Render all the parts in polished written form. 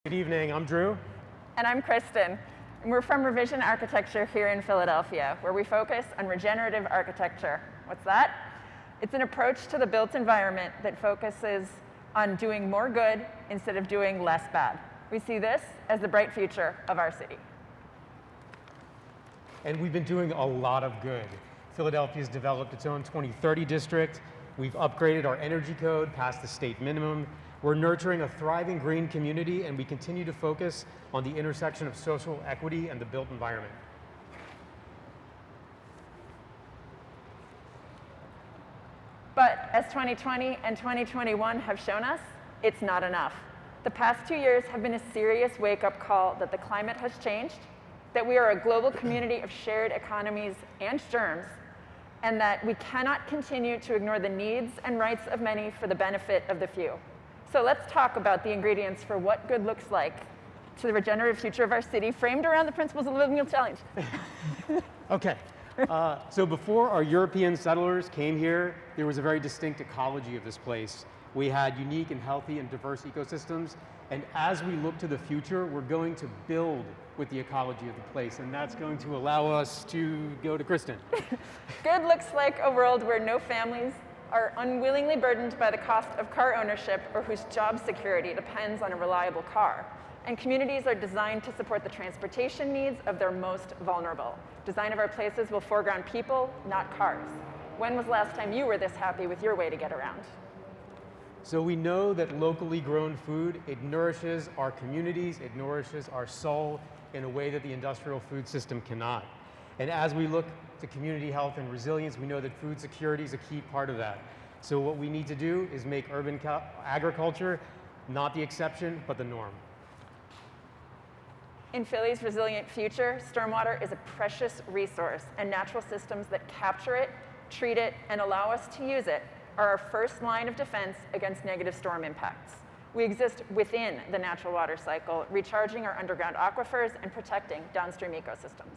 Good evening, I'm Drew. And I'm Kristen. And we're from Revision Architecture here in Philadelphia, where we focus on regenerative architecture. What's that? It's an approach to the built environment that focuses on doing more good instead of doing less bad. We see this as the bright future of our city. And we've been doing a lot of good. Philadelphia's developed its own 2030 district. We've upgraded our energy code past the state minimum. We're nurturing a thriving green community, and we continue to focus on the intersection of social equity and the built environment. But as 2020 and 2021 have shown us, it's not enough. The past 2 years have been a serious wake-up call that the climate has changed, that we are a global community of shared economies and germs, and that we cannot continue to ignore the needs and rights of many for the benefit of the few. So let's talk about the ingredients for what good looks like to the regenerative future of our city, framed around the principles of the Living Meal Challenge. Okay, so before our European settlers came here, there was a very distinct ecology of this place. We had unique and healthy and diverse ecosystems, and as we look to the future, we're going to build with the ecology of the place, and that's going to allow us to go to Kristen. Good looks like a world where no families are unwillingly burdened by the cost of car ownership or whose job security depends on a reliable car. And communities are designed to support the transportation needs of their most vulnerable. Design of our places will foreground people, not cars. When was the last time you were this happy with your way to get around? So we know that locally grown food, it nourishes our communities, it nourishes our soul in a way that the industrial food system cannot. And as we look to community health and resilience, we know that food security is a key part of that. So what we need to do is make urban agriculture not the exception, but the norm. In Philly's resilient future, stormwater is a precious resource, and natural systems that capture it, treat it, and allow us to use it are our first line of defense against negative storm impacts. We exist within the natural water cycle, recharging our underground aquifers and protecting downstream ecosystems.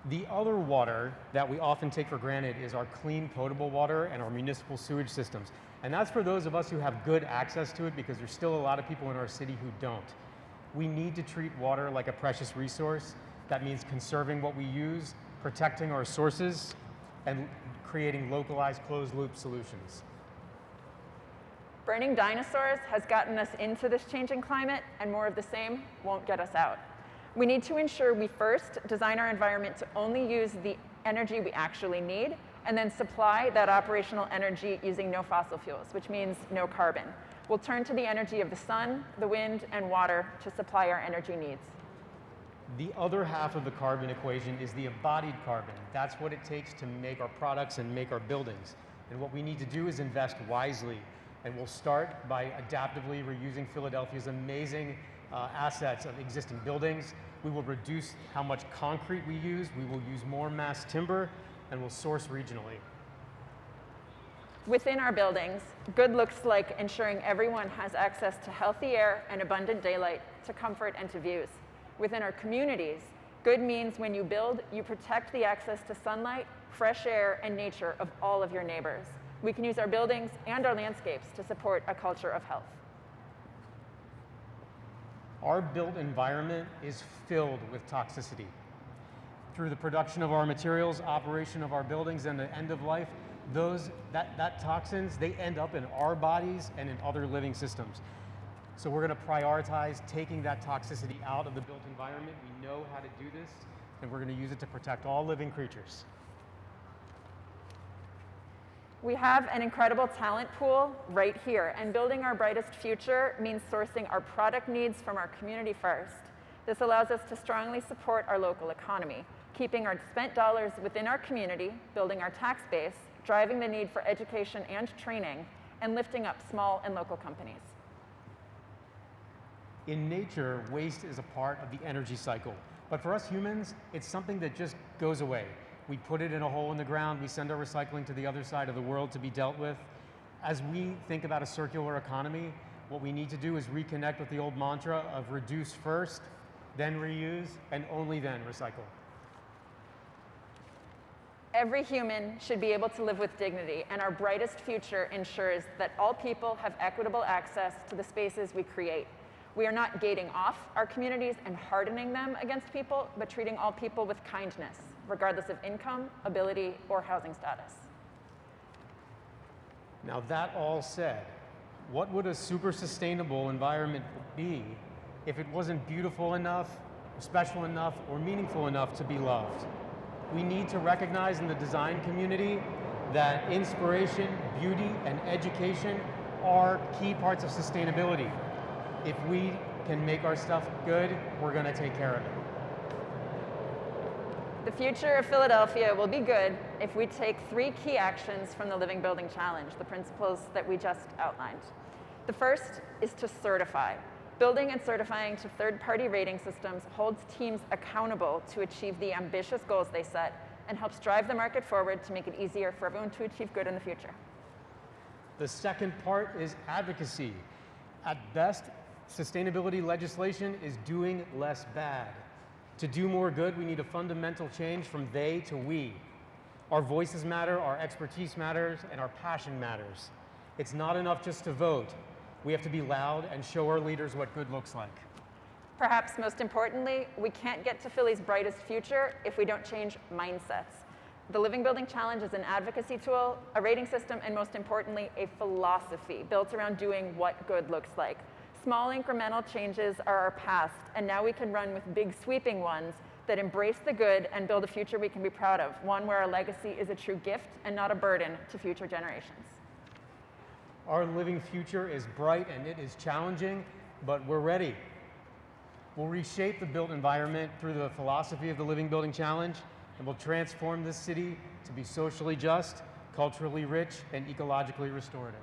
The other water that we often take for granted is our clean potable water and our municipal sewage systems. And that's for those of us who have good access to it, because there's still a lot of people in our city who don't. We need to treat water like a precious resource. That means conserving what we use, protecting our sources, and creating localized closed-loop solutions. Burning dinosaurs has gotten us into this changing climate, and more of the same won't get us out. We need to ensure we first design our environment to only use the energy we actually need, and then supply that operational energy using no fossil fuels, which means no carbon. We'll turn to the energy of the sun, the wind, and water to supply our energy needs. The other half of the carbon equation is the embodied carbon. That's what it takes to make our products and make our buildings. And what we need to do is invest wisely. And we'll start by adaptively reusing Philadelphia's amazing assets of existing buildings. We will reduce how much concrete we use. We will use more mass timber, and we'll source regionally. Within our buildings, good looks like ensuring everyone has access to healthy air and abundant daylight, to comfort and to views. Within our communities, good means when you build, you protect the access to sunlight, fresh air, and nature of all of your neighbors. We can use our buildings and our landscapes to support a culture of health. Our built environment is filled with toxicity. Through the production of our materials, operation of our buildings, and the end of life, that toxins, they end up in our bodies and in other living systems. So we're going to prioritize taking that toxicity out of the built environment. We know how to do this, and we're going to use it to protect all living creatures. We have an incredible talent pool right here, and building our brightest future means sourcing our product needs from our community first. This allows us to strongly support our local economy, keeping our spent dollars within our community, building our tax base, driving the need for education and training, and lifting up small and local companies. In nature, waste is a part of the energy cycle. But for us humans, it's something that just goes away. We put it in a hole in the ground, we send our recycling to the other side of the world to be dealt with. As we think about a circular economy, what we need to do is reconnect with the old mantra of reduce first, then reuse, and only then recycle. Every human should be able to live with dignity, and our brightest future ensures that all people have equitable access to the spaces we create. We are not gating off our communities and hardening them against people, but treating all people with kindness, regardless of income, ability, or housing status. Now that all said, what would a super sustainable environment be if it wasn't beautiful enough, special enough, or meaningful enough to be loved? We need to recognize in the design community that inspiration, beauty, and education are key parts of sustainability. If we can make our stuff good, we're going to take care of it. The future of Philadelphia will be good if we take 3 key actions from the Living Building Challenge, the principles that we just outlined. The first is to certify. Building and certifying to third-party rating systems holds teams accountable to achieve the ambitious goals they set and helps drive the market forward to make it easier for everyone to achieve good in the future. The second part is advocacy. At best, sustainability legislation is doing less bad. To do more good, we need a fundamental change from they to we. Our voices matter, our expertise matters, and our passion matters. It's not enough just to vote. We have to be loud and show our leaders what good looks like. Perhaps most importantly, we can't get to Philly's brightest future if we don't change mindsets. The Living Building Challenge is an advocacy tool, a rating system, and most importantly, a philosophy built around doing what good looks like. Small incremental changes are our past, and now we can run with big sweeping ones that embrace the good and build a future we can be proud of, one where our legacy is a true gift and not a burden to future generations. Our living future is bright and it is challenging, but we're ready. We'll reshape the built environment through the philosophy of the Living Building Challenge, and we'll transform this city to be socially just, culturally rich, and ecologically restorative.